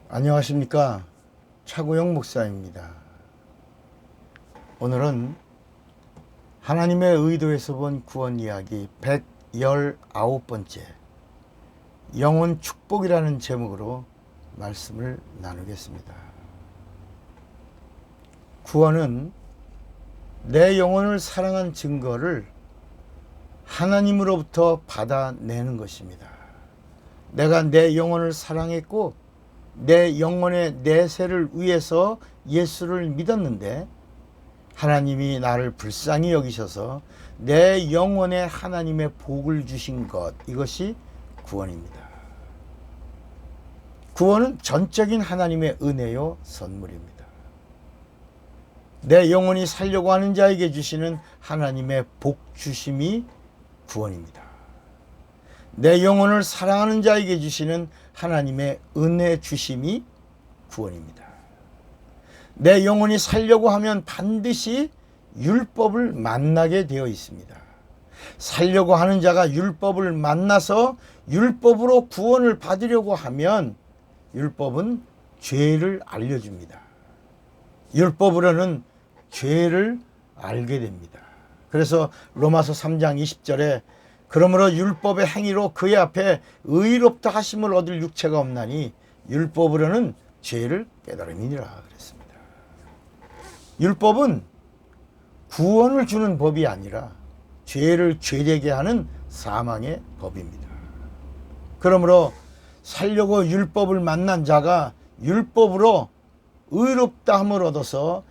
안녕하십니까. 차구영 목사입니다. 오늘은 하나님의 의도에서 본 구원 이야기 119번째 영혼 축복이라는 제목으로 말씀을 나누겠습니다. 구원은 내 영혼을 사랑한 증거를 하나님으로부터 받아내는 것입니다. 내가 내 영혼을 사랑했고 내 영혼의 내세를 위해서 예수를 믿었는데 하나님이 나를 불쌍히 여기셔서 내 영혼에 하나님의 복을 주신 것, 이것이 구원입니다. 구원은 전적인 하나님의 은혜요 선물입니다. 내 영혼이 살려고 하는 자에게 주시는 하나님의 복 주심이 구원입니다. 내 영혼을 사랑하는 자에게 주시는 하나님의 은혜 주심이 구원입니다. 내 영혼이 살려고 하면 반드시 율법을 만나게 되어 있습니다. 살려고 하는 자가 율법을 만나서 율법으로 구원을 받으려고 하면 율법은 죄를 알려줍니다. 율법으로는 죄를 알게 됩니다. 그래서 로마서 3장 20절에 그러므로 율법의 행위로 그의 앞에 의롭다 하심을 얻을 육체가 없나니 율법으로는 죄를 깨달음이니라 그랬습니다. 율법은 구원을 주는 법이 아니라 죄를 죄되게 하는 사망의 법입니다. 그러므로 살려고 율법을 만난 자가 율법으로 의롭다함을 얻어서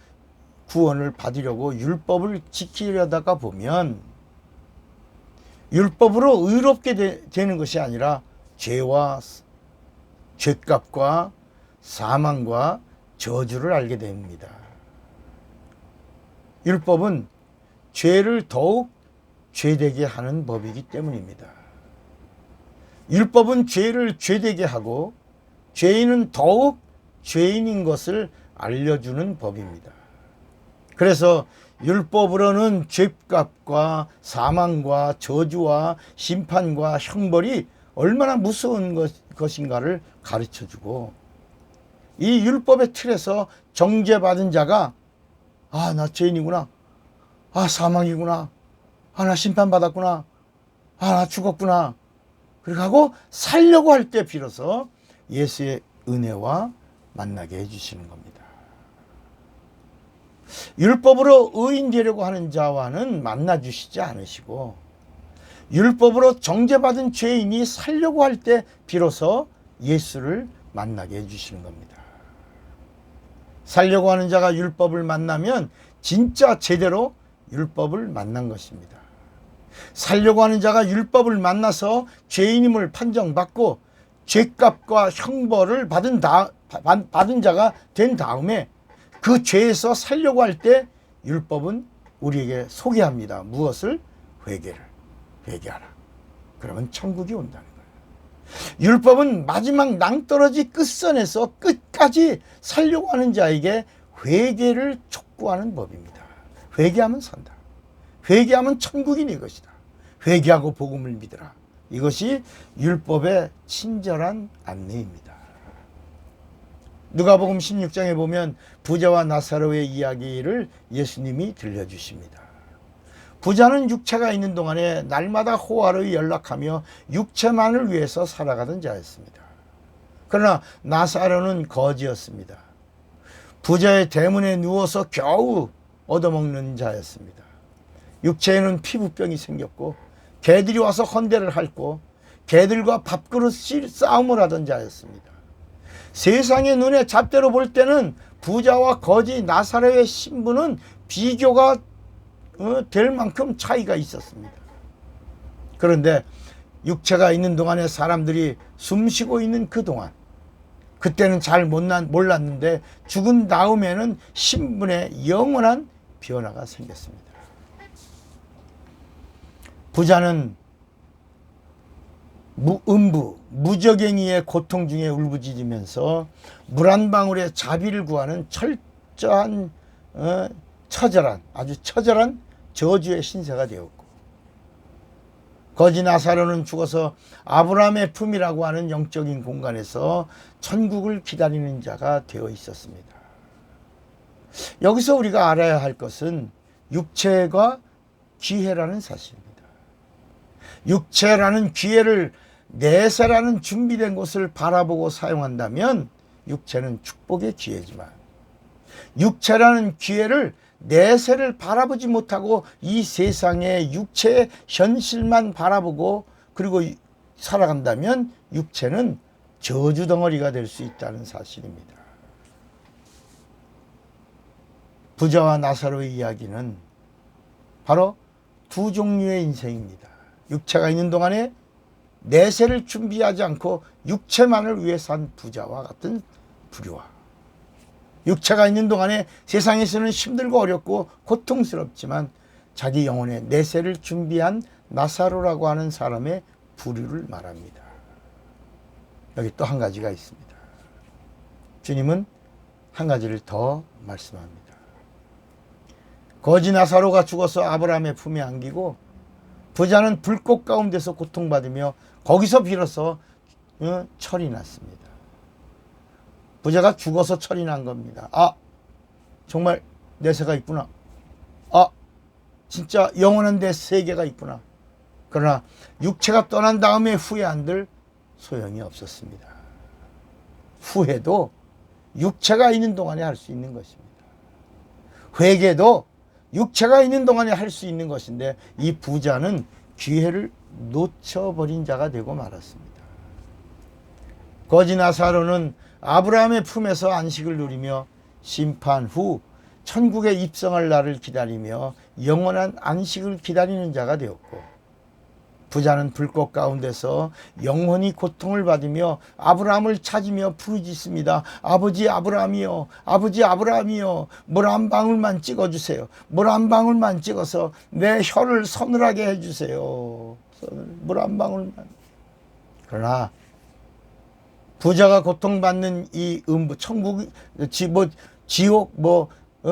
구원을 받으려고 율법을 지키려다가 보면 율법으로 의롭게 되는 것이 아니라 죄와 죄값과 사망과 저주를 알게 됩니다. 율법은 죄를 더욱 죄되게 하는 법이기 때문입니다. 율법은 죄를 죄되게 하고 죄인은 더욱 죄인인 것을 알려주는 법입니다. 그래서 율법으로는 죄값과 사망과 저주와 심판과 형벌이 얼마나 무서운 것인가를 가르쳐주고, 이 율법의 틀에서 정죄받은 자가 나 죄인이구나, 사망이구나, 나 심판받았구나, 나 죽었구나, 그렇게 하고 살려고 할 때 비로소 예수의 은혜와 만나게 해주시는 겁니다. 율법으로 의인 되려고 하는 자와는 만나주시지 않으시고 율법으로 정죄받은 죄인이 살려고 할 때 비로소 예수를 만나게 해주시는 겁니다. 살려고 하는 자가 율법을 만나면 진짜 제대로 율법을 만난 것입니다. 살려고 하는 자가 율법을 만나서 죄인임을 판정받고 죄값과 형벌을 받은 자가 된 다음에 그 죄에서 살려고 할 때 율법은 우리에게 소개합니다. 무엇을? 회개하라. 그러면 천국이 온다는 거예요. 율법은 마지막 낭떠러지 끝선에서 끝까지 살려고 하는 자에게 회개를 촉구하는 법입니다. 회개하면 산다. 회개하면 천국이 네 것이다. 회개하고 복음을 믿으라. 이것이 율법의 친절한 안내입니다. 누가복음 16장에 보면 부자와 나사로의 이야기를 예수님이 들려주십니다. 부자는 육체가 있는 동안에 날마다 호화를 연락하며 육체만을 위해서 살아가던 자였습니다. 그러나 나사로는 거지였습니다. 부자의 대문에 누워서 겨우 얻어먹는 자였습니다. 육체에는 피부병이 생겼고 개들이 와서 헌대를 핥고 개들과 밥그릇 싸움을 하던 자였습니다. 세상의 눈에 잣대로 볼 때는 부자와 거지 나사로의 신분은 비교가 될 만큼 차이가 있었습니다. 그런데 육체가 있는 동안에 사람들이 숨쉬고 있는 그 동안, 그때는 잘 몰랐는데 죽은 다음에는 신분에 영원한 변화가 생겼습니다. 부자는 무적행이의 고통 중에 울부짖으면서 물 한 방울의 자비를 구하는 철저한 아주 처절한 저주의 신세가 되었고, 거지 나사로는 죽어서 아브라함의 품이라고 하는 영적인 공간에서 천국을 기다리는 자가 되어 있었습니다. 여기서 우리가 알아야 할 것은 육체가 기회라는 사실입니다. 육체라는 기회를 내세라는 준비된 것을 바라보고 사용한다면 육체는 축복의 기회지만, 육체라는 기회를 내세를 바라보지 못하고 이 세상의 육체의 현실만 바라보고 그리고 살아간다면 육체는 저주 덩어리가 될 수 있다는 사실입니다. 부자와 나사로의 이야기는 바로 두 종류의 인생입니다. 육체가 있는 동안에 내세를 준비하지 않고 육체만을 위해 산 부자와 같은 부류와, 육체가 있는 동안에 세상에서는 힘들고 어렵고 고통스럽지만 자기 영혼의 내세를 준비한 나사로라고 하는 사람의 부류를 말합니다. 여기 또 한 가지가 있습니다. 주님은 한 가지를 더 말씀합니다. 거지 나사로가 죽어서 아브라함의 품에 안기고 부자는 불꽃 가운데서 고통받으며 거기서 비로소 철이 났습니다. 부자가 죽어서 철이 난 겁니다. 아, 정말 내세가 있구나. 아, 진짜 영원한 내 세계가 있구나. 그러나 육체가 떠난 다음에 후회한들 소용이 없었습니다. 후회도 육체가 있는 동안에 할 수 있는 것입니다. 회개도 육체가 있는 동안에 할 수 있는 것인데 이 부자는 기회를 놓쳐버린 자가 되고 말았습니다. 거지 나사로는 아브라함의 품에서 안식을 누리며 심판 후 천국에 입성할 날을 기다리며 영원한 안식을 기다리는 자가 되었고, 부자는 불꽃 가운데서 영원히 고통을 받으며 아브라함을 찾으며 부르짖습니다. 아버지 아브라함이요, 아버지 아브라함이요, 물 한 방울만 찍어주세요. 물 한 방울만 찍어서 내 혀를 서늘하게 해주세요. 물 한 방울만. 그러나 부자가 고통받는 이 천국, 지옥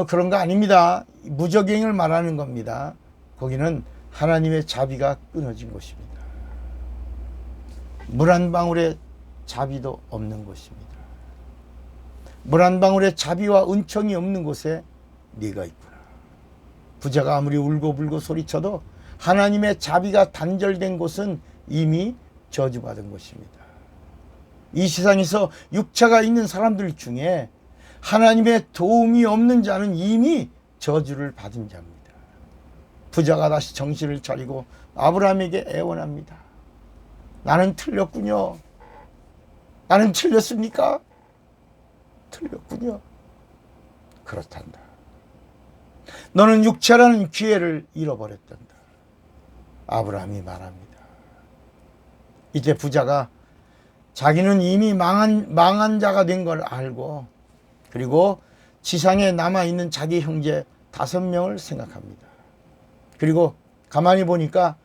그런 거 아닙니다. 무저갱을 말하는 겁니다. 거기는 하나님의 자비가 끊어진 곳입니다. 물 한 방울의 자비도 없는 곳입니다. 물 한 방울의 자비와 은총이 없는 곳에 네가 있구나. 부자가 아무리 울고불고 소리쳐도 하나님의 자비가 단절된 곳은 이미 저주받은 곳입니다. 이 세상에서 육체가 있는 사람들 중에 하나님의 도움이 없는 자는 이미 저주를 받은 자입니다. 부자가 다시 정신을 차리고 아브라함에게 애원합니다. 나는 틀렸군요. 나는 틀렸습니까? 틀렸군요. 그렇단다. 너는 육체라는 기회를 잃어버렸단다. 아브라함이 말합니다. 이제 부자가 자기는 이미 망한 자가 된 걸 알고, 그리고 지상에 남아있는 자기 형제 5명을 생각합니다. 그리고 가만히 보니까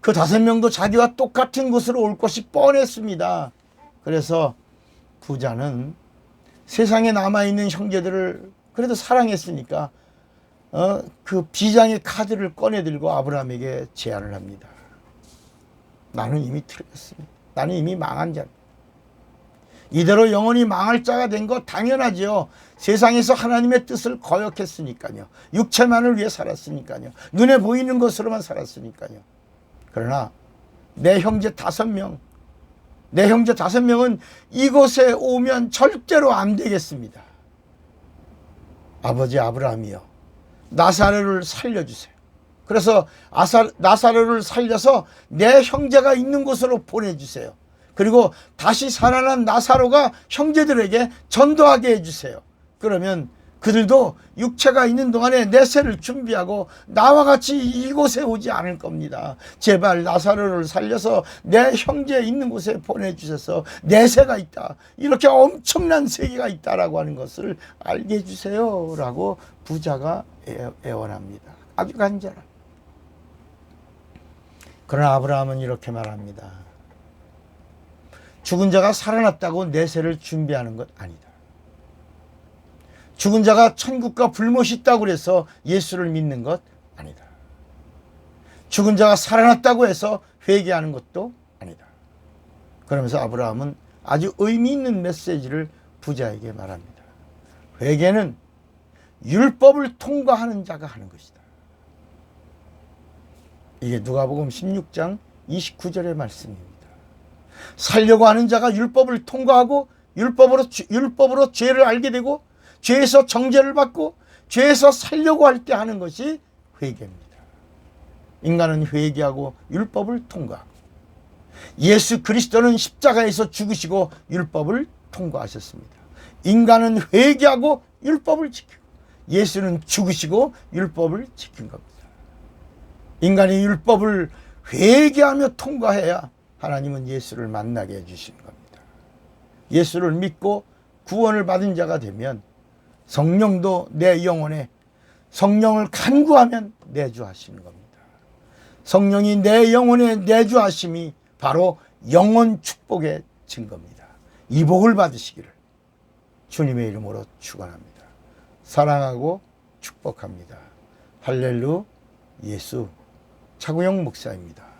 그 5명도 자기와 똑같은 곳으로 올 것이 뻔했습니다. 그래서 부자는 세상에 남아있는 형제들을 그래도 사랑했으니까 그 비장의 카드를 꺼내들고 아브라함에게 제안을 합니다. 나는 이미 틀렸습니다. 나는 이미 망한 자입니다. 이대로 영원히 망할 자가 된 거 당연하죠. 세상에서 하나님의 뜻을 거역했으니까요. 육체만을 위해 살았으니까요. 눈에 보이는 것으로만 살았으니까요. 그러나 내 형제 5명, 내 형제 5명은 이곳에 오면 절대로 안 되겠습니다. 아버지 아브라함이요, 나사로를 살려주세요. 그래서 나사로를 살려서 내 형제가 있는 곳으로 보내주세요. 그리고 다시 살아난 나사로가 형제들에게 전도하게 해주세요. 그러면 그들도 육체가 있는 동안에 내세를 준비하고 나와 같이 이곳에 오지 않을 겁니다. 제발 나사로를 살려서 내 형제 있는 곳에 보내주셔서 내세가 있다, 이렇게 엄청난 세계가 있다라고 하는 것을 알게 해주세요 라고 부자가 애원합니다. 아주 간절한. 그러나 아브라함은 이렇게 말합니다. 죽은 자가 살아났다고 내세를 준비하는 것 아니다. 죽은 자가 천국과 불못이 있다고 해서 예수를 믿는 것 아니다. 죽은 자가 살아났다고 해서 회개하는 것도 아니다. 그러면서 아브라함은 아주 의미 있는 메시지를 부자에게 말합니다. 회개는 율법을 통과하는 자가 하는 것이다. 이게 누가복음 16장 29절의 말씀입니다. 살려고 하는 자가 율법을 통과하고 율법으로 죄를 알게 되고 죄에서 정죄를 받고 죄에서 살려고 할 때 하는 것이 회개입니다. 인간은 회개하고 율법을 통과하고 예수 그리스도는 십자가에서 죽으시고 율법을 통과하셨습니다. 인간은 회개하고 율법을 지키고 예수는 죽으시고 율법을 지킨 겁니다. 인간이 율법을 회개하며 통과해야 하나님은 예수를 만나게 해주시는 겁니다. 예수를 믿고 구원을 받은 자가 되면 성령도 내 영혼에 성령을 간구하면 내주하시는 겁니다. 성령이 내 영혼에 내주하심이 바로 영원 축복의 증거입니다. 이 복을 받으시기를 주님의 이름으로 축원합니다. 사랑하고 축복합니다. 할렐루 예수 차구영 목사입니다.